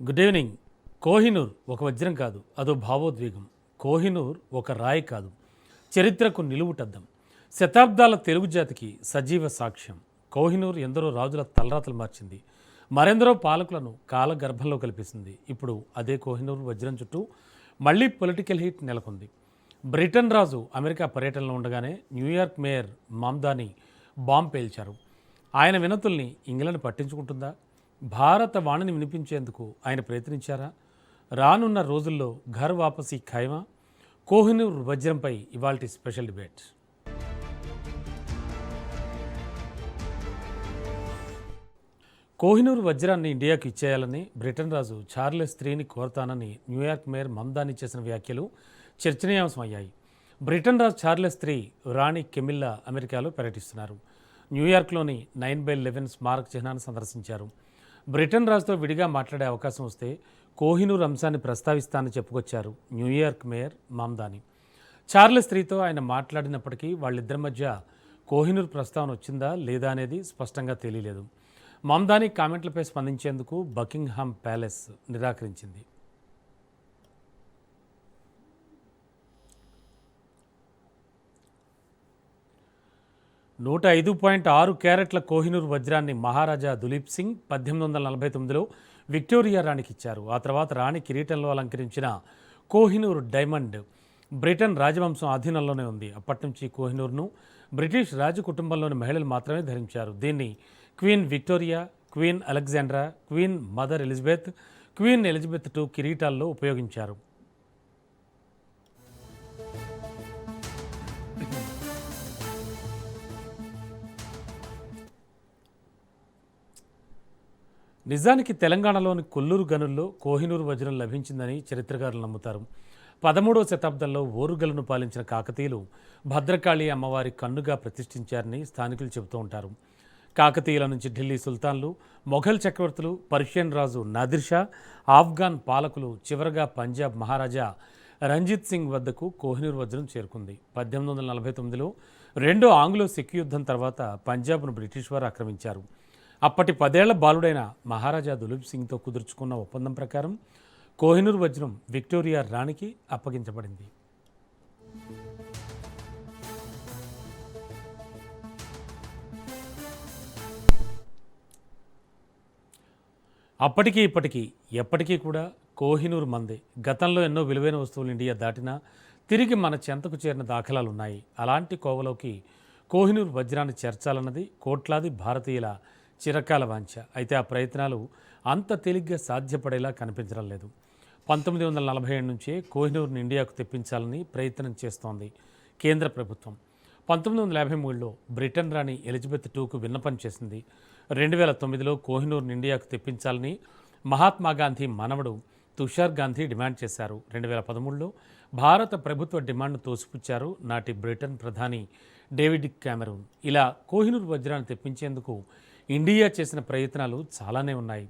Good evening. Kohinoor ఒక వజ్రం కాదు, అదో భావోద్వేగం. కోహినూర్ ఒక రాయి కాదు, చరిత్రకు నిలువుటద్దం. శతాబ్దాల తెలుగు జాతికి సజీవ సాక్ష్యం. కోహినూర్ ఎందరో రాజుల తలరాతలు మార్చింది, మరెందరో పాలకులను కాలగర్భంలో కల్పిస్తుంది. ఇప్పుడు అదే కోహినూర్ వజ్రం చుట్టూ మళ్ళీ పొలిటికల్ హీట్ నెలకొంది. బ్రిటన్ రాజు అమెరికా పర్యటనలో ఉండగానే న్యూయార్క్ మేయర్ మామ్దాని బాంబ్ పేల్చారు. ఆయన వినతుల్ని ఇంగ్లాండ్ పట్టించుకుంటుందా? భారత వాణిని వినిపించేందుకు ఆయన ప్రయత్నించారా? రానున్న రోజుల్లో ఘర్ వాపసీ ఖైమా? కోహినూర్ వజ్రంపై ఇవాల్టి స్పెషల్ డిబేట్. కోహినూర్ వజ్రాన్ని ఇండియాకు ఇచ్చేయాలని బ్రిటన్ రాజు చార్లెస్ III కోరతానని న్యూయార్క్ మేయర్ మమ్దాని చేసిన వ్యాఖ్యలు చర్చనీయాంశమయ్యాయి. బ్రిటన్ రాజు చార్లెస్ III రాణి కెమిల్లా అమెరికాలో పర్యటిస్తున్నారు. న్యూయార్క్లోని 9/11 స్మారక చిహ్నాన్ని సందర్శించారు. బ్రిటన్ రాజుతో విడిగా మాట్లాడే అవకాశం వస్తే కోహినూర్ అంశాన్ని ప్రస్తావిస్తానని చెప్పుకొచ్చారు న్యూయార్క్ మేయర్ మామ్దాని. చార్లెస్ IIIతో ఆయన మాట్లాడినప్పటికీ వాళ్ళిద్దరి మధ్య కోహినూర్ ప్రస్తావన వచ్చిందా లేదా అనేది స్పష్టంగా తెలియలేదు. మామ్దాని కామెంట్లపై స్పందించేందుకు బకింగ్హామ్ ప్యాలెస్ నిరాకరించింది. 105.6 క్యారెట్ల కోహినూర్ వజ్రాన్ని మహారాజా దులీప్ సింగ్ 1849లో విక్టోరియా రాణికి ఇచ్చారు. ఆ తర్వాత రాణి కిరీటంలో అలంకరించిన కోహినూర్ డైమండ్ బ్రిటన్ రాజవంశం ఆధీనంలోనే ఉంది. అప్పటి నుంచి కోహినూర్ను బ్రిటిష్ రాజ కుటుంబంలోని మహిళలు మాత్రమే ధరించారు. దీన్ని queen Victoria, queen Alexandra, queen mother Elizabeth, queen Elizabeth II కిరీటాల్లో ఉపయోగించారు. నిజానికి తెలంగాణలోని కొల్లూరు గనుల్లో కోహినూర్ వజ్రం లభించిందని చరిత్రకారులు నమ్ముతారు. 13వ శతాబ్దంలో ఓరుగలను పాలించిన కాకతీయులు భద్రకాళి అమ్మవారి కన్నుగా ప్రతిష్ఠించారని స్థానికులు చెబుతూ ఉంటారు. కాకతీయుల నుంచి ఢిల్లీ సుల్తాన్లు, మొఘల్ చక్రవర్తులు, పర్షియన్ రాజు నాదిర్షా, ఆఫ్ఘాన్ పాలకులు, చివరగా పంజాబ్ మహారాజా రంజిత్ సింగ్ వద్దకు కోహినూర్ వజ్రం చేరుకుంది. 1849లో రెండో ఆంగ్లో సిక్కు యుద్ధం తర్వాత పంజాబ్ను బ్రిటిష్ వారు ఆక్రమించారు. అప్పటి 10 ఏళ్ల బాలుడైన మహారాజా దులీప్ సింగ్తో కుదుర్చుకున్న ఒప్పందం ప్రకారం కోహినూర్ వజ్రం విక్టోరియా రాణికి అప్పగించబడింది. అప్పటికీ ఇప్పటికీ ఎప్పటికీ కూడా కోహినూర్ మందే. గతంలో ఎన్నో విలువైన వస్తువులు ఇండియా దాటినా తిరిగి మన చెంతకు చేరిన దాఖలాలు ఉన్నాయి. అలాంటి కోవలోకి కోహినూర్ వజ్రాన్ని చేర్చాలన్నది కోట్లాది భారతీయుల చిరకాల వాంఛ. అయితే ఆ ప్రయత్నాలు అంత తేలిగ్గా సాధ్యపడేలా కనిపించడం లేదు. 1947 నుంచే కోహినూర్ని ఇండియాకు తెప్పించాలని ప్రయత్నం చేస్తోంది కేంద్ర ప్రభుత్వం. 1953లో బ్రిటన్ రాణి ఎలిజబెత్ IIకు విన్నపం చేసింది. 2009లో కోహినూర్ని ఇండియాకు తెప్పించాలని మహాత్మా గాంధీ మనవడు తుషార్ గాంధీ డిమాండ్ చేశారు. 2013లో భారత ప్రభుత్వ డిమాండ్ను తోసిపుచ్చారు నాటి బ్రిటన్ ప్రధాని డేవిడ్ కామెరూన్. ఇలా కోహినూర్ వజ్రాన్ని తెప్పించేందుకు ఇండియా చేసిన ప్రయత్నాలు చాలానే ఉన్నాయి.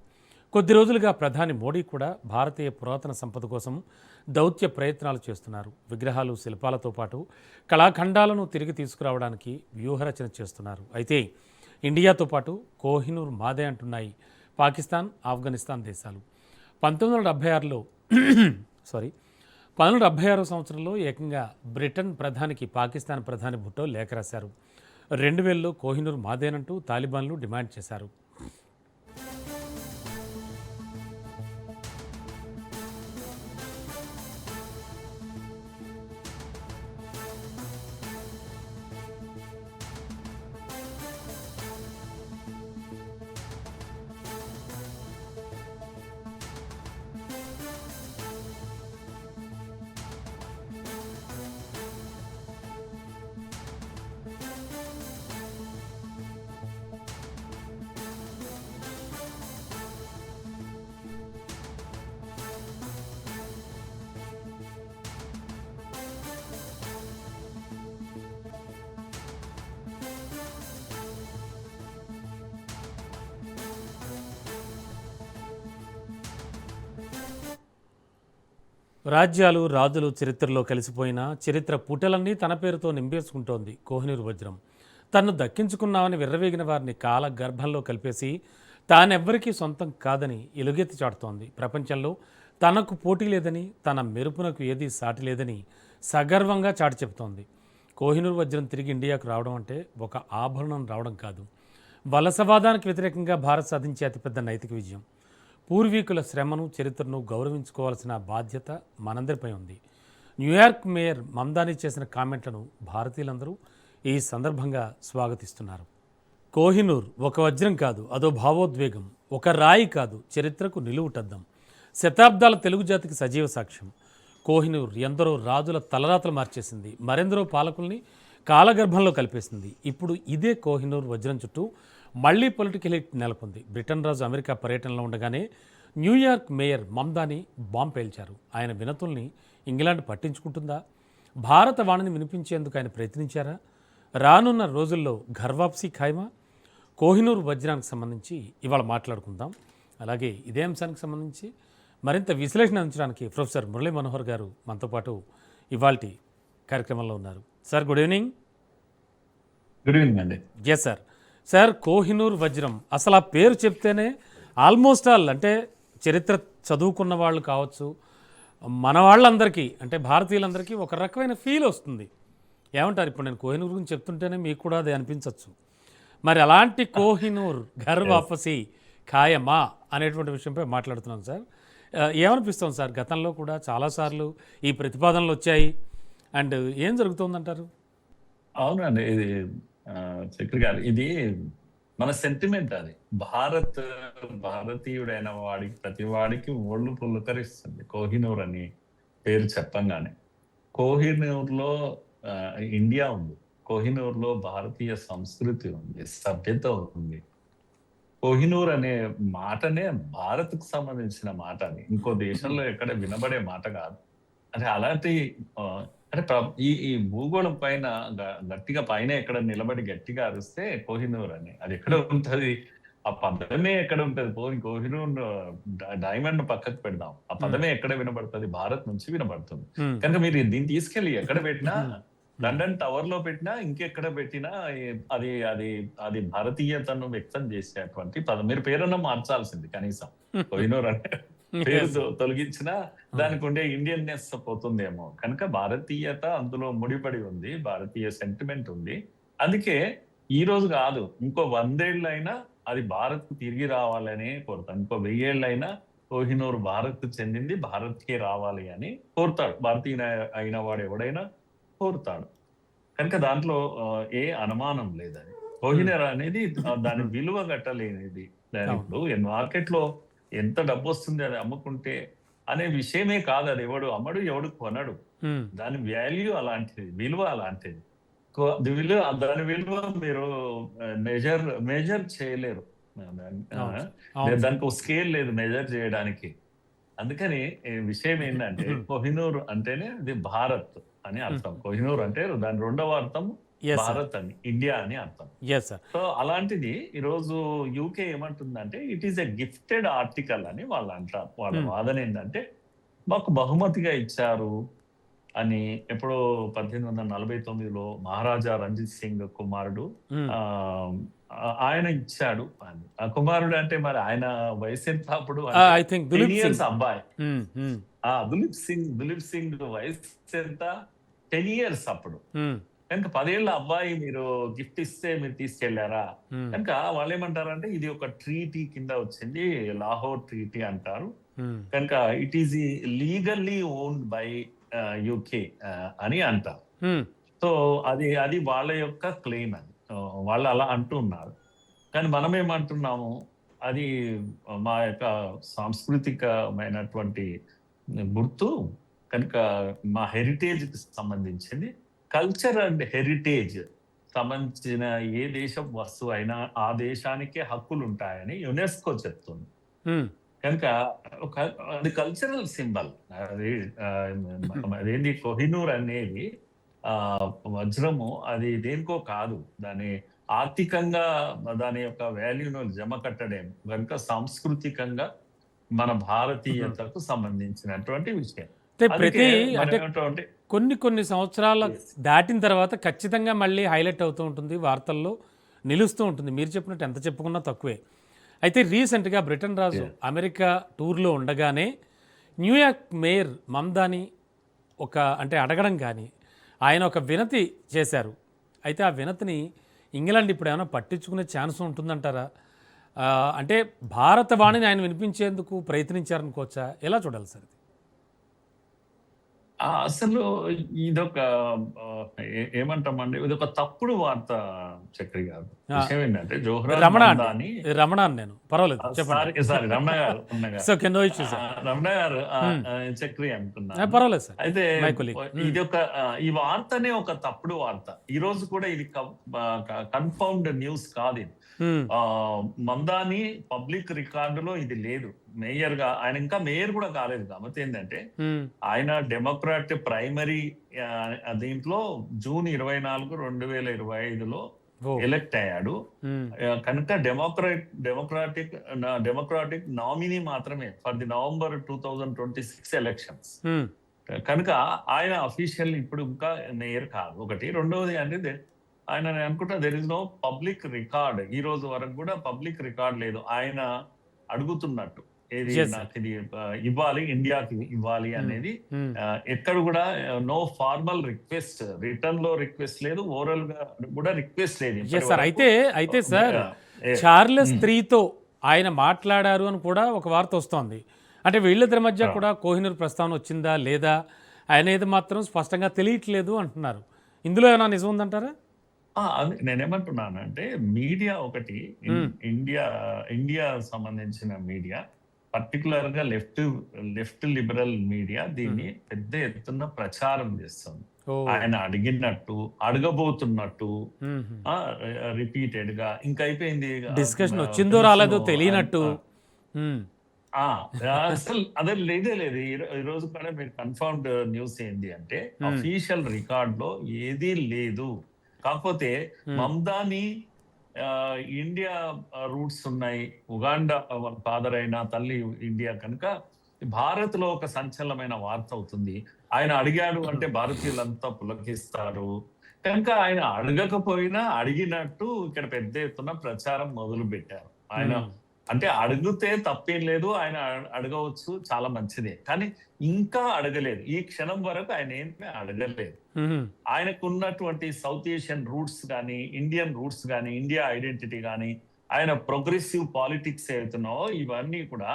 కొద్ది రోజులుగా ప్రధాని మోడీ కూడా భారతీయ పురాతన సంపద కోసం దౌత్య ప్రయత్నాలు చేస్తున్నారు. విగ్రహాలు, శిల్పాలతో పాటు కళాఖండాలను తిరిగి తీసుకురావడానికి వ్యూహరచన చేస్తున్నారు. అయితే ఇండియాతో పాటు కోహినూర్ మాదే అంటున్నాయి పాకిస్తాన్, ఆఫ్ఘనిస్తాన్ దేశాలు. 1976 సంవత్సరంలో ఏకంగా బ్రిటన్ ప్రధానికి పాకిస్తాన్ ప్రధాని భుట్టో లేఖ రాశారు. 2000లో కోహినూర్ మాదేనంటూ తాలిబాన్లు డిమాండ్ చేశారు. రాజ్యాలు, రాజులు చరిత్రలో కలిసిపోయిన చరిత్ర పుటలన్నీ తన పేరుతో నింపేసుకుంటోంది కోహినూర్ వజ్రం. తన్ను దక్కించుకున్నామని విర్రవీగిన వారిని కాల గర్భంలో కలిపేసి తానెవ్వరికీ సొంతం కాదని ఎలుగెత్తి చాటుతోంది. ప్రపంచంలో తనకు పోటీ లేదని, తన మెరుపునకు ఏదీ సాటి లేదని సగర్వంగా చాటి చెబుతోంది. కోహినూర్ వజ్రం తిరిగి ఇండియాకు రావడం అంటే ఒక ఆభరణం రావడం కాదు, వలసవాదానికి వ్యతిరేకంగా భారత్ సాధించే అతిపెద్ద నైతిక విజయం. పూర్వీకుల శ్రమను, చరిత్రను గౌరవించుకోవాల్సిన బాధ్యత మనందరిపై ఉంది. న్యూయార్క్ మేయర్ మమ్దానీ చేసిన కామెంట్లను భారతీయులందరూ ఈ సందర్భంగా స్వాగతిస్తున్నారు. కోహినూర్ ఒక వజ్రం కాదు, అదో భావోద్వేగం. ఒక రాయి కాదు, చరిత్రకు నిలువుటద్దం. శతాబ్దాల తెలుగు జాతికి సజీవ సాక్ష్యం. కోహినూర్ ఎందరో రాజుల తలరాతలు మార్చేసింది, మరెందరో పాలకుల్ని కాలగర్భంలో కలిపేసింది. ఇప్పుడు ఇదే కోహినూర్ వజ్రం చుట్టూ మళ్లీ పొలిటికల్ హిట్ నెలకొంది. బ్రిటన్ రాజు అమెరికా పర్యటనలో ఉండగానే న్యూయార్క్ మేయర్ మమ్దానీ బాంబు పేల్చారు. ఆయన వినతుల్ని ఇంగ్లాండ్ పట్టించుకుంటుందా? భారత వాణిని వినిపించేందుకు ఆయన ప్రయత్నించారా? రానున్న రోజుల్లో ఘర్వాప్సీ ఖాయమా? కోహినూర్ వజ్రానికి సంబంధించి ఇవాళ మాట్లాడుకుందాం. అలాగే ఇదే అంశానికి సంబంధించి మరింత విశ్లేషణ అందించడానికి ప్రొఫెసర్ మురళీ మనోహర్ గారు మనతో పాటు ఇవాల్టి కార్యక్రమంలో ఉన్నారు. Sir good evening. Good evening అండి. Yes sir. సార్, కోహినూర్ వజ్రం అసలు ఆ పేరు చెప్తేనే ఆల్మోస్ట్ ఆల్ అంటే చరిత్ర చదువుకున్న వాళ్ళు కావచ్చు, మన వాళ్ళందరికీ అంటే భారతీయులందరికీ ఒక రకమైన ఫీల్ వస్తుంది. ఏమంటారు? ఇప్పుడు నేను కోహినూర్ గురించి చెప్తుంటేనే మీకు కూడా అది అనిపించవచ్చు. మరి అలాంటి కోహినూర్ ఘర్ వాపసీ ఖాయమా అనేటువంటి విషయంపై మాట్లాడుతున్నాను సార్. ఏమనిపిస్తుంది సార్? గతంలో కూడా చాలాసార్లు ఈ ప్రతిపాదనలు వచ్చాయి. అండ్ ఏం జరుగుతుందంటారు? అవునండి, ఇది చక్రి గారు, ఇది మన సెంటిమెంట్. అది భారతీయుడైన వాడికి, ప్రతి వాడికి ఒళ్ళు పులకరిస్తుంది కోహినూర్ అని పేరు చెప్పంగానే. కోహినూర్లో ఇండియా ఉంది, కోహినూర్లో భారతీయ సంస్కృతి ఉంది, సభ్యత ఉంది. కోహినూర్ అనే మాటనే భారత్కు సంబంధించిన మాట. అది ఇంకో దేశంలో ఎక్కడ వినబడే మాట కాదు. అంటే అలాంటి అంటే ఈ భూగోళం పైన గట్టిగా పైన ఎక్కడ నిలబడి గట్టిగా అరిస్తే కోహినూర్ అని, అది ఎక్కడ ఉంటది? ఆ పదమే ఎక్కడ ఉంటది? కోహినూర్ డైమండ్ పక్కకు పెడదాం, ఆ పదమే ఎక్కడ వినబడుతుంది? భారత్ నుంచి వినబడుతుంది. కనుక మీరు దీన్ని తీసుకెళ్లి ఎక్కడ పెట్టినా, లండన్ టవర్ లో పెట్టినా, ఇంకెక్కడ పెట్టినా అది అది అది భారతీయతను వ్యక్తం చేసేటువంటి పదం. మీరు పేరున్న మార్చాల్సింది కనీసం. కోహినూర్ అంటే పేరు తొలగించినా దానికి ఉండే ఇండియన్నెస్ పోతుందేమో. కనుక భారతీయత అందులో ముడిపడి ఉంది, భారతీయ సెంటిమెంట్ ఉంది. అందుకే ఈ రోజు కాదు, ఇంకో 100 ఏళ్ళైనా అది భారత్ కు తిరిగి రావాలని కోరుతాను. ఇంకో 1000 ఏళ్ళైనా కోహినూర్ భారత్ చెందింది, భారత్కే రావాలి అని కోరుతాడు. భారతీయ అయిన వాడు ఎవడైనా కోరుతాడు. కనుక దాంట్లో ఏ అనుమానం లేదని. కోహినూర్ అనేది దాని విలువ గట్టలేనిది. ఇప్పుడు మార్కెట్ లో ఎంత డబ్బు వస్తుంది అది అమ్ముకుంటే అనే విషయమే కాదు. అది ఎవడు అమ్మడు, ఎవడు కొనడు. దాని వాల్యూ అలాంటిది, విలువ అలాంటిది. దాని విలువ మీరు మెజర్ చేయలేరు. దానికి స్కేల్ లేదు మెజర్ చేయడానికి. అందుకని విషయం ఏంటంటే కోహినూర్ అంటేనే ఇది భారత్ అని అర్థం. కోహినూర్ అంటే దాని రెండవ అర్థం భారత్ అని, ఇండియా అని అర్థం. సో అలాంటిది ఈరోజు యూకే ఏమంటుందంటే it is a gifted article అని వాళ్ళు అంటారు. వాళ్ళ వాదన ఏంటంటే మాకు బహుమతిగా ఇచ్చారు అని. ఎప్పుడో 1849లో మహారాజా రంజిత్ సింగ్ కుమారుడు ఆయన ఇచ్చాడు అని. ఆ కుమారుడు అంటే మరి ఆయన వయసు ఎంత అప్పుడు? అబ్బాయి దులీప్ సింగ్ వయసు ఎంత? 10 years అప్పుడు. కనుక 10 ఏళ్ల అబ్బాయి మీరు గిఫ్ట్ ఇస్తే మీరు తీసుకెళ్లారా? కనుక వాళ్ళు ఏమంటారంటే ఇది ఒక ట్రీటీ కింద వచ్చింది, లాహోర్ ట్రీటీ అంటారు. కనుక it is legally owned by UK అని అంటారు. సో అది వాళ్ళ యొక్క క్లెయిమ్. అది వాళ్ళు అలా అంటున్నారు. కానీ మనం ఏమంటున్నాము, అది మా యొక్క సాంస్కృతికమైనటువంటి గుర్తు. కనుక మా హెరిటేజ్ కి సంబంధించింది. కల్చర్ అండ్ హెరిటేజ్ సంబంధించిన ఏ దేశం వస్తువు అయినా ఆ దేశానికే హక్కులు ఉంటాయని యునెస్కో చెప్తుంది. కనుక అది కల్చరల్ సింబల్. అదేంటి కోహినూర్ అనేది వజ్రము, అది దేనికో కాదు, దాని ఆర్థికంగా దాని యొక్క వాల్యూను జమ కట్టడం. కనుక సాంస్కృతికంగా మన భారతీయతకు సంబంధించినటువంటి విషయం. అంటే కొన్ని సంవత్సరాల దాటిన తర్వాత ఖచ్చితంగా మళ్ళీ హైలైట్ అవుతూ ఉంటుంది, వార్తల్లో నిలుస్తూ ఉంటుంది. మీరు చెప్పినట్టు ఎంత చెప్పుకున్నా తక్కువే. అయితే రీసెంట్గా బ్రిటన్ రాజు అమెరికా టూర్లో ఉండగానే న్యూయార్క్ మేయర్ మమ్దాని అంటే అడగడం కానీ ఆయన ఒక వినతి చేశారు. అయితే ఆ వినతిని ఇంగ్లాండ్ ఇప్పుడు ఏమైనా పట్టించుకునే ఛాన్స్ ఉంటుందంటారా? అంటే భారత వాణిని ఆయన వినిపించేందుకు ప్రయత్నించారనుకోవచ్చా? ఎలా చూడాలి సార్ ఇది? అసలు ఇదొక ఏమంటామండి, ఇదొక తప్పుడు వార్త చక్రి గారు. విషయం ఏంటంటే జోహ్రాన్ రమణ మమ్దాని, రమణ అని నేను పర్వాలేదు చెప్పండి. సారీ రమణ గారు so can no issues Ramana గారు చక్రి అంటున్నారు. పర్వాలేదు సార్. అయితే మై కొలీగ్. ఇది ఈ వార్తనే ఒక తప్పుడు వార్త. ఈ రోజు కూడా ఇది కన్ఫర్మ్డ్ న్యూస్ కాదు ఇది. మమ్దాని పబ్లిక్ రికార్డులో ఇది లేదు. మేయర్ గా ఆయన ఇంకా మేయర్ కూడా కాలేదు. కాబట్టి ఏంటంటే ఆయన డెమోక్రాట్ ప్రైమరీ దీంట్లో జూన్ 24, 2025లో ఎలక్ట్ అయ్యాడు కనుక డెమోక్రాటిక్ నామినీ మాత్రమే ఫర్ ది నవంబర్ 2026 ఎలక్షన్స్. కనుక ఆయన అఫీషియల్ ఇప్పుడు ఇంకా మేయర్ కాదు. ఒకటి. రెండవది అంటే ఆయన అనుకుంటా there is no public record. ఈ రోజు వరకు కూడా పబ్లిక్ రికార్డ్ లేదు. ఆయన అడుగుతున్నట్టు ఏది నాకు ఇది ఇవ్వాలి, ఇండియాకి ఇవ్వాలి అనేది ఎక్కడ కూడా నో ఫార్మల్ రిక్వెస్ట్, రిటర్న్ లో రిక్వెస్ట్ లేదు, ఓరల్ గా కూడా రిక్వెస్ట్ లేదు. అయితే సార్ చార్లెస్ 3తో ఆయన మాట్లాడారు అని కూడా ఒక వార్త వస్తోంది. అంటే వీళ్ళిద్దరి మధ్య కూడా కోహినూర్ ప్రస్తావన వచ్చిందా లేదా అనేది మాత్రం స్పష్టంగా తెలియట్లేదు అంటున్నారు. ఇందులో ఏమైనా నిజం ఉందంటారా? నేనేమంటున్నానంటే మీడియా ఒకటి, ఇండియా సంబంధించిన మీడియా పర్టికులర్ గా లెఫ్ట్ లిబరల్ మీడియా దీన్ని పెద్ద ఎత్తున ప్రచారం చేస్తుంది. ఆయన అడిగినట్టు, అడగబోతున్నట్టు, రిపీటెడ్ గా ఇంకా అయిపోయింది, డిస్కషన్ వచ్చిందో రాలేదో తెలియనట్టు. అసలు అదే లేదు. ఈ రోజు కూడా మీరు కన్ఫర్మ్డ్ న్యూస్ ఏంటి అంటే అఫీషియల్ రికార్డ్ లో ఏదీ లేదు. కాకపోతే మమ్దాని ఇండియా రూట్స్ ఉన్నాయి, ఉగాండా ఫాదర్ అయిన తల్లి ఇండియా కనుక భారత్ లో ఒక సంచలనమైన వార్త అవుతుంది. ఆయన అడిగాడు అంటే భారతీయులంతా పులకిస్తారు. కనుక ఆయన అడగకపోయినా అడిగినట్టు ఇక్కడ పెద్ద ఎత్తున ప్రచారం మొదలు పెట్టారు. ఆయన అంటే అడిగితే తప్పేం లేదు, ఆయన అడగవచ్చు, చాలా మంచిదే. కానీ ఇంకా అడగలేదు. ఈ క్షణం వరకు ఆయన ఏమి అడగలేదు. ఆయనకు ఉన్నటువంటి సౌత్ ఏషియన్ రూట్స్ కానీ, ఇండియన్ రూట్స్ కానీ, ఇండియా ఐడెంటిటీ కానీ, ఆయన ప్రోగ్రెసివ్ పాలిటిక్స్ ఏతున్నావో ఇవన్నీ కూడా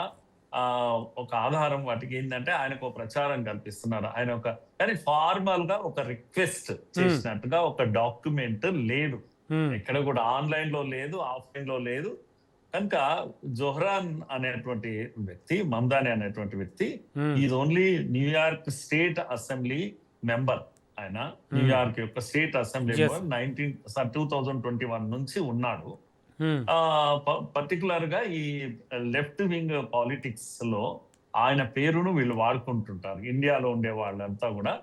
ఒక ఆధారం. వాటికి ఏంటంటే ఆయనకు ఒక ప్రచారం కల్పిస్తున్నారు. ఆయన కానీ ఫార్మల్ గా ఒక రిక్వెస్ట్ చేసినట్టుగా ఒక డాక్యుమెంట్ లేదు. ఎక్కడ కూడా ఆన్లైన్ లో లేదు, ఆఫ్లైన్ లో లేదు. కనుక జోహ్రాన్ అనేటువంటి వ్యక్తి, మమ్దాని అనేటువంటి వ్యక్తి is only New York state assembly member. ఆయన న్యూయార్క్ యొక్క స్టేట్ అసెంబ్లీ మెంబర్ 2021 నుంచి ఉన్నాడు. పర్టికులర్ గా ఈ లెఫ్ట్ వింగ్ పాలిటిక్స్ లో ఆయన పేరును వీళ్ళు వాడుకుంటుంటారు. ఇండియాలో ఉండే వాళ్ళంతా కూడా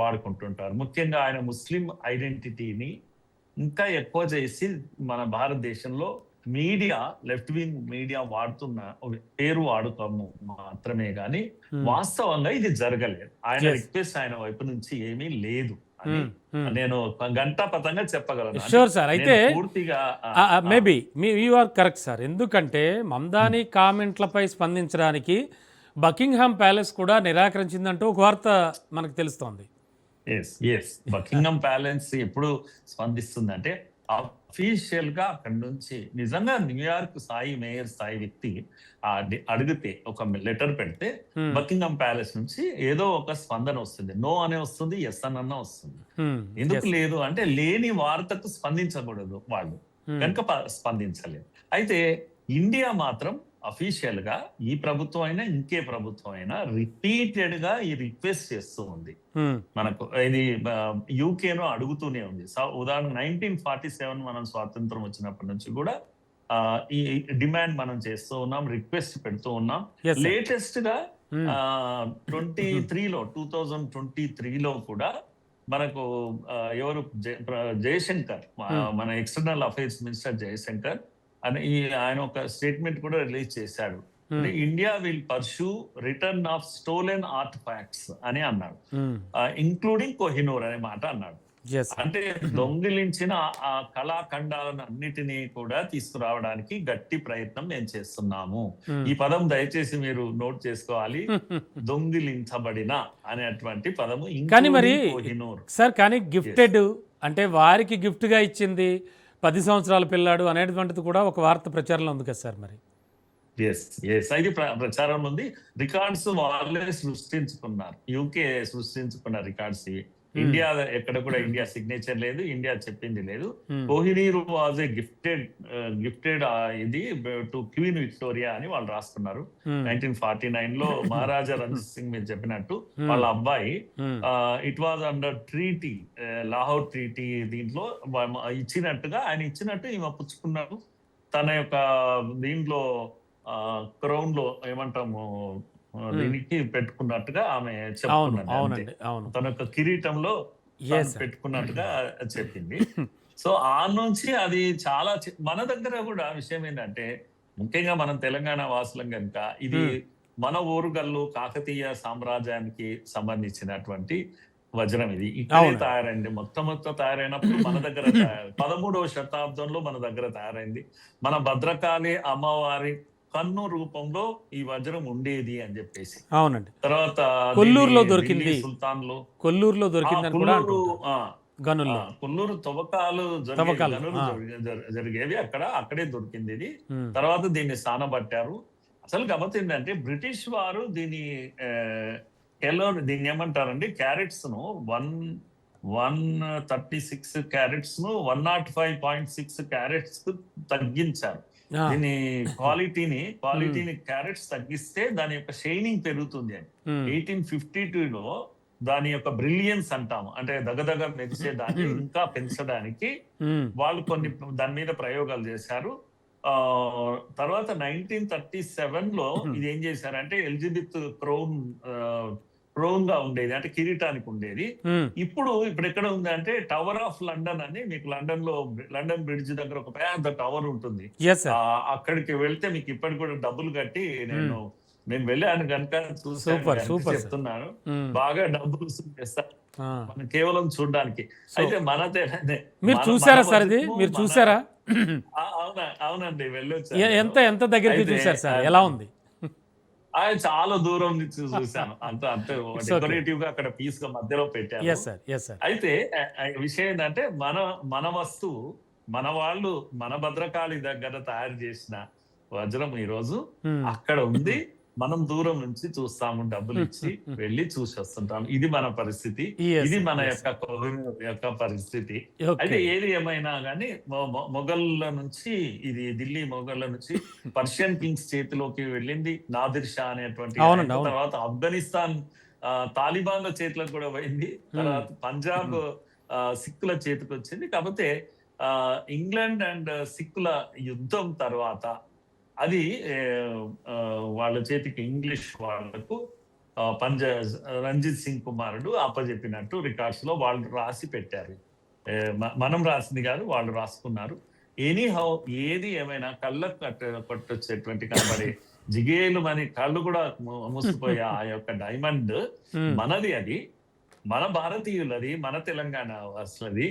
వాడుకుంటుంటారు. ముఖ్యంగా ఆయన ముస్లిం ఐడెంటిటీని ఇంకా ఎక్కువ చేసి మన భారతదేశంలో మీడియా, లెఫ్ట్ వింగ్ మీడియా వాడుతున్న పేరు వాడుతాము మాత్రమే గాని వాస్తవంగా ఇది జరగలేదు. ఆయన రిక్వెస్ట్ ఆయన వైపు నుంచి ఏమీ లేదు అని నేను గంటాపతంగా చెప్పగలను. Sure sir. అయితే maybe you are correct sir. ఎందుకంటే మమ్దాని కామెంట్లపై స్పందించడానికి బకింగ్హామ్ ప్యాలెస్ కూడా నిరాకరించిందంటూ ఒక వార్త మనకు తెలుస్తోంది. బకింగ్హామ్ ప్యాలెస్ ఎప్పుడు స్పందిస్తుంది అంటే అఫీషియల్ గా అక్కడి నుంచి నిజంగా న్యూయార్క్ మేయర్ స్థాయి వ్యక్తి అడిగితే, ఒక లెటర్ పెడితే బకింగ్హామ్ ప్యాలెస్ నుంచి ఏదో ఒక స్పందన వస్తుంది. నో అనే వస్తుంది, ఎస్ అన్న వస్తుంది. ఎందుకు లేదు అంటే లేని వార్తకు స్పందించకూడదు వాళ్ళు, కనుక స్పందించలేదు. అయితే ఇండియా మాత్రం అఫీషియల్ గా ఈ ప్రభుత్వం అయినా ఇంకే ప్రభుత్వం అయినా రిపీటెడ్ గా ఈ రిక్వెస్ట్ చేస్తూ ఉంది. మనకు ఇది యూకేను అడుగుతూనే ఉంది. ఉదాహరణ 1947 మనం స్వాతంత్రం వచ్చినప్పటి నుంచి కూడా ఈ డిమాండ్ మనం చేస్తూ ఉన్నాం, రిక్వెస్ట్ పెడుతూ ఉన్నాం. లేటెస్ట్ గా 2023లో కూడా మనకు ఎవరు జయశంకర్, మన ఎక్స్టర్నల్ అఫైర్స్ మినిస్టర్ జయశంకర్ ఆయన ఒక స్టేట్మెంట్ కూడా రిలీజ్ చేశాడు. India will pursue return of stolen art facts అని అన్నాడు, ఇంక్లూడింగ్ కోహినూర్ అనే మాట అన్నాడు. Yes sir. అంటే దొంగిలించిన ఆ కళాఖండాలను అన్నిటినీ కూడా తీసుకురావడానికి గట్టి ప్రయత్నం మేము చేస్తున్నాము. ఈ పదం దయచేసి మీరు నోట్ చేసుకోవాలి. దొంగిలించబడిన అనేటువంటి పదము కానీ మరి ఇంక్లూడింగ్ కోహినూర్. సార్ కానీ గిఫ్టెడ్ అంటే వారికి గిఫ్ట్గా ఇచ్చింది 10 సంవత్సరాల పిల్లాడు అనేటువంటిది కూడా ఒక వార్త ప్రచారంలో ఉంది కదా సార్ మరి. ఎస్ ఎస్ ఇది ప్రచారం ఉంది. రికార్డ్స్ వాళ్ళే సృష్టించుకున్నారు. యూకే సృష్టించుకున్న రికార్డ్స్ ఇవి. ఇండియా ఎక్కడ కూడా ఇండియా సిగ్నేచర్ లేదు, ఇండియా చెప్పింది లేదు. కోహినూర్ వాజ్ ఏ గిఫ్టెడ్ ఇది టు క్వీన్ విక్టోరియా అని వాళ్ళు రాసుకున్నారు. 1949 లో మహారాజా రణజిత్ సింగ్ మీరు చెప్పినట్టు వాళ్ళ అబ్బాయి it was under treaty, Lahore treaty, దీంట్లో ఆయన ఇచ్చినట్టు ఈమె పుచ్చుకున్నారు. తన యొక్క దీంట్లో క్రౌన్ లో ఏమంటాము దీనికి పెట్టుకున్నట్టుగా ఆమె చెప్పుకున్నది. తన యొక్క కిరీటంలో పెట్టుకున్నట్టుగా చెప్పింది. సో ఆ నుంచి అది చాలా మన దగ్గర కూడా విషయం ఏంటంటే, ముఖ్యంగా మనం తెలంగాణ వాసులం కనుక ఇది మన ఓరుగల్లు కాకతీయ సామ్రాజ్యానికి సంబంధించినటువంటి వజ్రం. ఇది ఇక్కడే తయారైంది. మొత్తం తయారైనప్పుడు మన దగ్గర 13వ శతాబ్దంలో మన దగ్గర తయారైంది. మన భద్రకాళి అమ్మవారి కన్ను రూపంలో ఈ వజ్రం ఉండేది అని చెప్పేసి. అవునండి. తర్వాత కొల్లూరులో దొరికింది, సుల్తాన్లో కొల్లూరులో దొరికింది, కొల్లూరు తవ్వకాలు జరిగేవి అక్కడే దొరికింది ఇది. తర్వాత దీన్ని సానబట్టారు. అసలు గమ్మత్ ఏంటంటే బ్రిటిష్ వారు దీన్ని దీన్ని ఏమంటారండి, క్యారెట్స్ ను 136 క్యారెట్స్ ను 105.6 క్యారెట్స్ కు తగ్గించారు. దీని క్వాలిటీని క్యారెట్స్ తగ్గిస్తే దాని యొక్క షైనింగ్ పెరుగుతుంది అని. 1852లో దాని యొక్క బ్రిలియన్స్ అంటాము, అంటే దగదగ మెరిసే దాన్ని ఇంకా పెంచడానికి వాళ్ళు కొన్ని దాని మీద ప్రయోగాలు చేశారు. తర్వాత 1937లో ఇది ఏం చేశారంటే ఎలిజబెత్ క్రౌన్ గా ఉండేది, అంటే కిరీటానికి ఉండేది. ఇప్పుడు ఎక్కడ ఉంది అంటే టవర్ ఆఫ్ లండన్ అని, మీకు లండన్ బ్రిడ్జ్ దగ్గర ఒక పెద్ద టవర్ ఉంటుంది. అక్కడికి వెళ్తే మీకు ఇప్పటికి కూడా డబ్బులు కట్టి నేను వెళ్ళాను కనుక చెప్తున్నాను, బాగా డబ్బులు చేస్తారు మనం కేవలం చూడడానికి. అయితే మీరు చూసారా సార్ ఇది? మీరు చూసారా? అవునండి, వెళ్ళొచ్చు. ఎంత దగ్గరికి చూసారు సార్? ఎలా ఉంది? చాలా దూరం నుంచి చూశాను. అంత డెకరేటివ్ గా అక్కడ పీస్ గా మధ్యలో పెట్టారు. అయితే విషయం ఏంటంటే మన వస్తువు, మన వాళ్ళు, మన భద్రకాళి దగ్గర తయారు చేసిన వజ్రం ఈ రోజు అక్కడ ఉంది. మనం దూరం నుంచి చూస్తాము, డబ్బులు ఇచ్చి వెళ్ళి చూసి వస్తుంటాం. ఇది మన పరిస్థితి, ఇది మన యొక్క పరిస్థితి. అయితే ఏది ఏమైనా గానీ మొఘల్ల నుంచి, ఇది ఢిల్లీ మొఘల్ల నుంచి పర్షియన్ కింగ్స్ చేతిలోకి వెళ్ళింది నాదిర్ షా అనేటువంటి. తర్వాత ఆఫ్ఘనిస్తాన్ తాలిబాన్ల చేతిలోకి కూడా పోయింది. తర్వాత పంజాబ్ సిక్కుల చేతికి వచ్చింది. కాకపోతే ఇంగ్లాండ్ అండ్ సిక్కుల యుద్ధం తర్వాత అది వాళ్ళ చేతికి ఇంగ్లీష్ వాళ్లకు రంజిత్ సింగ్ కుమారుడు అప్పచెప్పినట్టు రికార్డ్స్ లో వాళ్ళు రాసి పెట్టారు. మనం రాసింది కాదు, వాళ్ళు రాసుకున్నారు. ఎనీహౌ ఏది ఏమైనా కళ్ళకు కొట్టొచ్చేటువంటి కనబడే జిగేలు మన కళ్ళు కూడా మూసిపోయే ఆ యొక్క డైమండ్ మనది, అది మన భారతీయులది, మన తెలంగాణ వాసులది.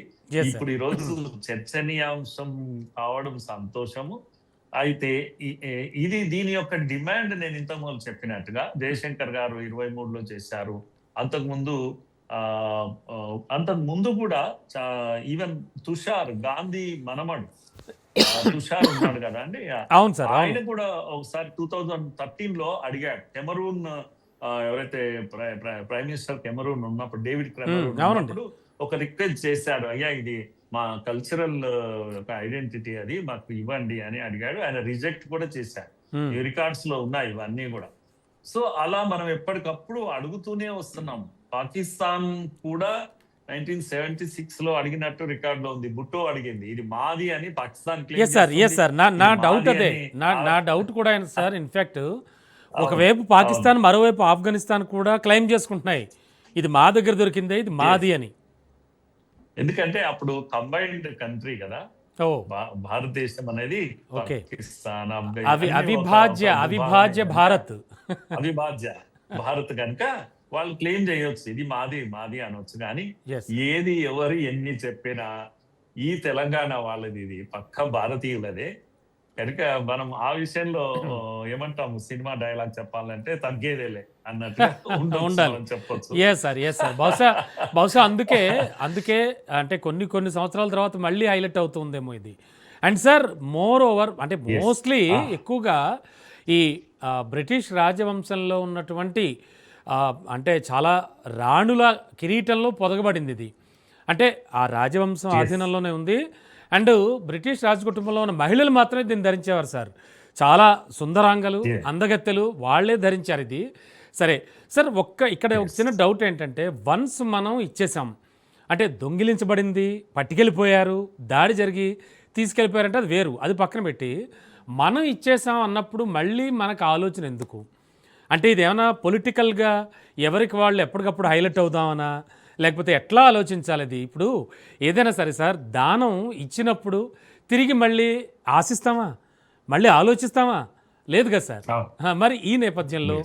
ఇప్పుడు ఈ రోజు చర్చనీయాంశం కావడం సంతోషము. అయితే దీని యొక్క డిమాండ్ నేను ఇంతకుముందు చెప్పినట్టుగా జయశంకర్ గారు 23లో చేశారు. అంతకుముందు కూడా ఈవెన్ తుషార్, గాంధీ మనమడు తుషార్ ఉన్నాడు కదా అండి, ఆయన కూడా ఒకసారి 2013లో అడిగాడు. కెమరూన్ ఎవరైతే ప్రైమ్ మినిస్టర్ కెమరూన్ ఉన్నప్పుడు, డేవిడ్ కెమరూన్ ఉన్నప్పుడు ఒక రిక్వెస్ట్ చేశాడు, అయ్యా ఇది మా కల్చరల్ ఐడెంటిటీ, అది మాకు ఇవ్వండి అని అడిగాడు. ఆయన రిజెక్ట్ కూడా చేశారు. ఈ రికార్డ్స్ లో ఉన్నాయి ఇవన్నీ కూడా. సో అలా మనం ఎప్పటికప్పుడు అడుగుతూనే వస్తున్నాం. పాకిస్తాన్ కూడా 1976 లో అడిగినట్టు రికార్డ్ లో ఉంది. భుట్టో అడిగింది, ఇది మాది అని పాకిస్తాన్ నా డౌట్ అదే, నా డౌట్ కూడా సార్. ఇన్ఫాక్ట్ ఒకవైపు పాకిస్తాన్, మరోవైపు ఆఫ్ఘనిస్తాన్ కూడా క్లెయిమ్ చేసుకుంటున్నాయి ఇది మా దగ్గర దొరికిందే, ఇది మాది అని. ఎందుకంటే అప్పుడు కంబైన్డ్ కంట్రీ కదా భారతదేశం అనేది. పాకిస్తాన్, అవిభాజ్య భారత్ కనుక వాళ్ళు క్లెయిమ్ చేయొచ్చు ఇది మాది మాది అనొచ్చు. కానీ ఎస్ ఏది ఎవరు ఎన్ని చెప్పినా ఈ తెలంగాణ వాళ్ళది, ఇది పక్క భారతీయులదే. కనుక మనం ఆ విషయంలో ఏమంటాము, సినిమా డైలాగ్ చెప్పాలంటే తగ్గేదేలే అన్నట్టుగా ఉండాలి. చెప్పొచ్చు. ఎస్ సార్ బహుశా బహుశా అందుకే అందుకే అంటే కొన్ని సంవత్సరాల తర్వాత మళ్ళీ హైలైట్ అవుతుందేమో ఇది. అండ్ సార్ మోర్ ఓవర్ అంటే మోస్ట్లీ ఎక్కువగా ఈ బ్రిటిష్ రాజవంశంలో ఉన్నటువంటి అంటే చాలా రాణుల కిరీటంలో పొదగబడింది ఇది. అంటే ఆ రాజవంశం ఆధీనంలోనే ఉంది. అండ్ బ్రిటిష్ రాజ కుటుంబంలో ఉన్న మహిళలు మాత్రమే దీన్ని ధరించేవారు సార్. చాలా సుందరాంగలు, అందగత్తెలు వాళ్ళే ధరించారు ఇది. సరే సార్, ఇక్కడ ఒక చిన్న డౌట్ ఏంటంటే, వన్స్ మనం ఇచ్చేసాం అంటే దొంగిలించబడింది, పట్టుకెళ్ళిపోయారు, దాడి జరిగి తీసుకెళ్ళిపోయారంటే అది వేరు, అది పక్కన పెట్టి మనం ఇచ్చేసాం అన్నప్పుడు మళ్ళీ మనకు ఆలోచన ఎందుకు? అంటే ఇది ఏమైనా పొలిటికల్గా ఎవరికి వాళ్ళు ఎప్పటికప్పుడు హైలైట్ అవుదామనా, లేకపోతే ఎట్లా ఆలోచించాలి? అది ఇప్పుడు ఏదైనా సరే సార్, దానం ఇచ్చినప్పుడు తిరిగి మళ్ళీ ఆశిస్తామా, మళ్ళీ ఆలోచిస్తామా? లేదు కదా సార్. మరి ఈ నేపథ్యంలో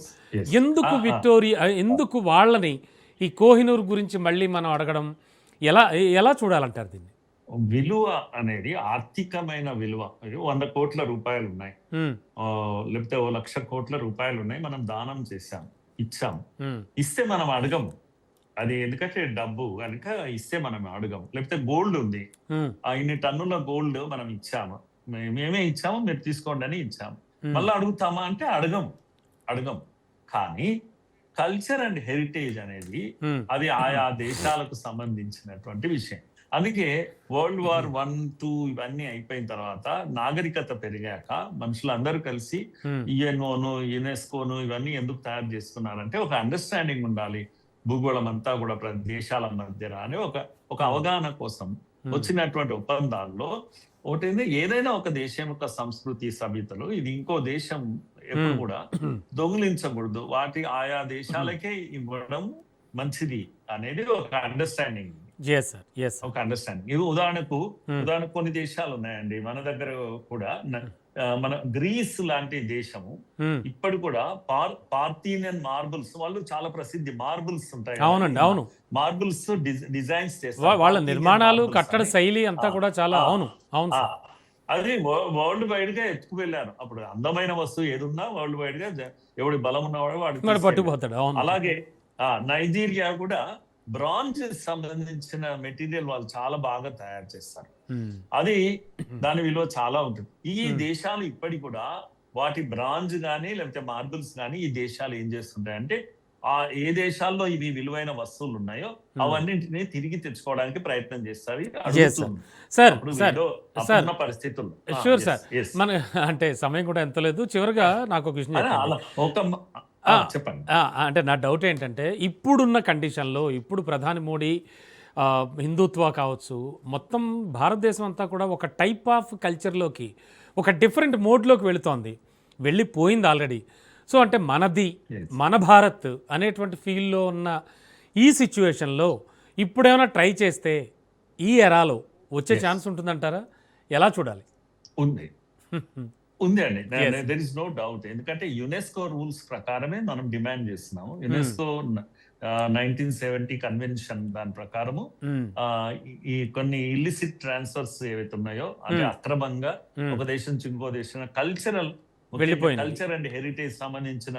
ఎందుకు విక్టోరియా, ఎందుకు వాళ్ళని ఈ కోహినూర్ గురించి మళ్ళీ మనం అడగడం ఎలా ఎలా చూడాలంటారు దీన్ని? విలువ అనేది ఆర్థికమైన విలువ. 100 కోట్ల రూపాయలు ఉన్నాయి, లేకపోతే 1,00,000 కోట్ల రూపాయలు ఉన్నాయి, మనం దానం చేశాం, ఇచ్చాం. ఇస్తే మనం అడగము అది, ఎందుకంటే డబ్బు కనుక ఇస్తే మనం అడగం. లేకపోతే గోల్డ్ ఉంది, ఇన్ని టన్నుల గోల్డ్ మనం ఇచ్చాము, మేమే ఇచ్చాము, మీరు తీసుకోండి అని ఇచ్చాము, మళ్ళీ అడుగుతామా అంటే అడగం. కానీ కల్చర్ అండ్ హెరిటేజ్ అనేది అది ఆయా దేశాలకు సంబంధించినటువంటి విషయం. అందుకే వరల్డ్ వార్ 1, 2 ఇవన్నీ అయిపోయిన తర్వాత నాగరికత పెరిగాక మనుషులందరూ కలిసి యుఎన్ఓను, యునెస్కోను ఇవన్నీ ఎందుకు తయారు చేసుకున్నారంటే ఒక అండర్స్టాండింగ్ ఉండాలి భూగోళం అంతా కూడా దేశాల మధ్య అని ఒక అవగాహన కోసం వచ్చినటువంటి ఒప్పందాల్లో ఒకటి, ఏదైనా ఒక దేశం యొక్క సంస్కృతి సభ్యతలు ఇది ఇంకో దేశం ఎప్పుడు కూడా దొంగిలించకూడదు, వాటి ఆయా దేశాలకే ఇవ్వడం మంచిది అనేది ఒక అండర్స్టాండింగ్. ఒక అండర్స్టాండింగ్. ఇది ఉదాహరణకు కొన్ని దేశాలు ఉన్నాయండి మన దగ్గర కూడా. మన గ్రీస్ లాంటి దేశము ఇప్పటి కూడా పార్థీనియన్ మార్బుల్స్, వాళ్ళు చాలా ప్రసిద్ధి మార్బుల్స్ ఉంటాయి. అవునండి, అవును. మార్బుల్స్ డిజైన్స్ చేస్తారు, వాళ్ళ నిర్మాణాలు, కట్టడ శైలి అంతా కూడా చాలా. అవును అవును. అది వరల్డ్ వైడ్ గా ఎత్తుకు వెళ్ళారు. అప్పుడు అందమైన వస్తువు ఏదున్నా వరల్డ్ వైడ్ గా ఎవడి బలం ఉన్నవాడు వాడు పట్టుకుపోతాడు. అలాగే నైజీరియా కూడా బ్రాంజ్ సంబంధించిన మెటీరియల్ వాళ్ళు చాలా బాగా తయారు చేస్తారు, అది దాని విలువ చాలా ఉంటుంది. ఈ దేశాలు ఇప్పటికి కూడా వాటి బ్రాంజ్ గానీ లేకపోతే మార్బుల్స్ గానీ ఈ దేశాలు ఏం చేస్తుంటాయంటే ఏ దేశాల్లో ఇవి విలువైన వస్తువులు ఉన్నాయో అవన్నింటినీ తిరిగి తెచ్చుకోవడానికి ప్రయత్నం చేస్తారు. పరిస్థితుల్లో షూర్ సార్, మన అంటే సమయం కూడా ఎంత లేదు. చివరిగా నాకు ఒక విషయం చెప్పండి. అంటే నా డౌట్ ఏంటంటే, ఇప్పుడున్న కండిషన్లో ఇప్పుడు ప్రధాని మోడీ హిందుత్వ కావచ్చు, మొత్తం భారతదేశం అంతా కూడా ఒక టైప్ ఆఫ్ కల్చర్లోకి, ఒక డిఫరెంట్ మోడ్లోకి వెళ్ళిపోయింది ఆల్రెడీ. సో అంటే మనది, మన భారత్ అనేటువంటి ఫీల్లో ఉన్న ఈ సిచ్యువేషన్లో ఇప్పుడేమైనా ట్రై చేస్తే ఈ ఎరాలో వచ్చే ఛాన్స్ ఉంటుందంటారా? ఎలా చూడాలి? ఉంది అండి, దెర్ ఇస్ నో డౌట్. ఎందుకంటే యునెస్కో రూల్స్ ప్రకారమే మనం డిమాండ్ చేస్తున్నాము. యునెస్కో 1970 కన్వెన్షన్ దాని ప్రకారము ఈ కొన్ని ఇల్లిసిట్ ట్రాన్స్ఫర్స్ ఏవైతే ఉన్నాయో అంటే అక్రమంగా ఒక దేశం నుంచి ఇంకో దేశం కల్చర్ అండ్ హెరిటేజ్ సంబంధించిన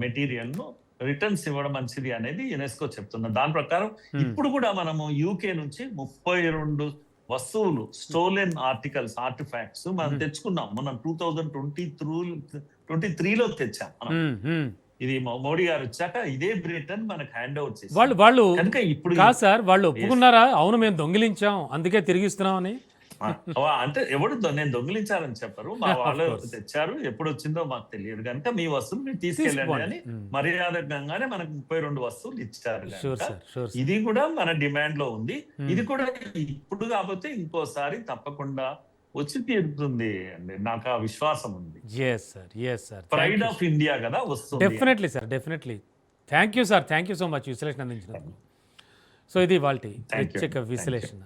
మెటీరియల్ ను రిటర్న్స్ ఇవ్వడం మంచిది అనేది యునెస్కో చెప్తున్నారు. దాని ప్రకారం ఇప్పుడు కూడా మనము యూకే నుంచి 32 వస్తువులు, స్టోలెన్ ఆర్టికల్స్, ఆర్టిఫాక్ట్స్ మనం తెచ్చుకున్నాం. మనం 2023లో తెచ్చాం మనం. ఇది మోడీ గారు వచ్చాక ఇదే బ్రిటన్ మనకు హ్యాండ్ ఓవర్ చేసి వాళ్ళు ఇప్పుడు కాదు సార్, వాళ్ళు ఒప్పుకున్నారా? అవును మేము దొంగిలించాం అందుకే తిరిగిస్తున్నాం అని. అంటే ఎవడు నేను దొంగిలించారని చెప్పరు, మా వాళ్ళు తెచ్చారు, ఎప్పుడు వచ్చిందో మాకు తెలియదు కనుక మీ వస్తువులు మీరు తీసుకెళ్ళండి అని మర్యాదకంగానే మనకు 32 వస్తువులు ఇచ్చారు. ఇది కూడా మన డిమాండ్ లో ఉంది. ఇది కూడా ఇప్పుడు కాకపోతే ఇంకోసారి తప్పకుండా వచ్చి తీరుతుంది అండి, నాకు ఆ విశ్వాసం ఉంది. ప్రైడ్ ఆఫ్ ఇండియా కదా వస్తుంది. Definitely sir, definitely. Thank you sir, thank you so much విశ్లేషణ అందించినందుకు. సో ఇది వాళ్ళ విశ్లేషణ.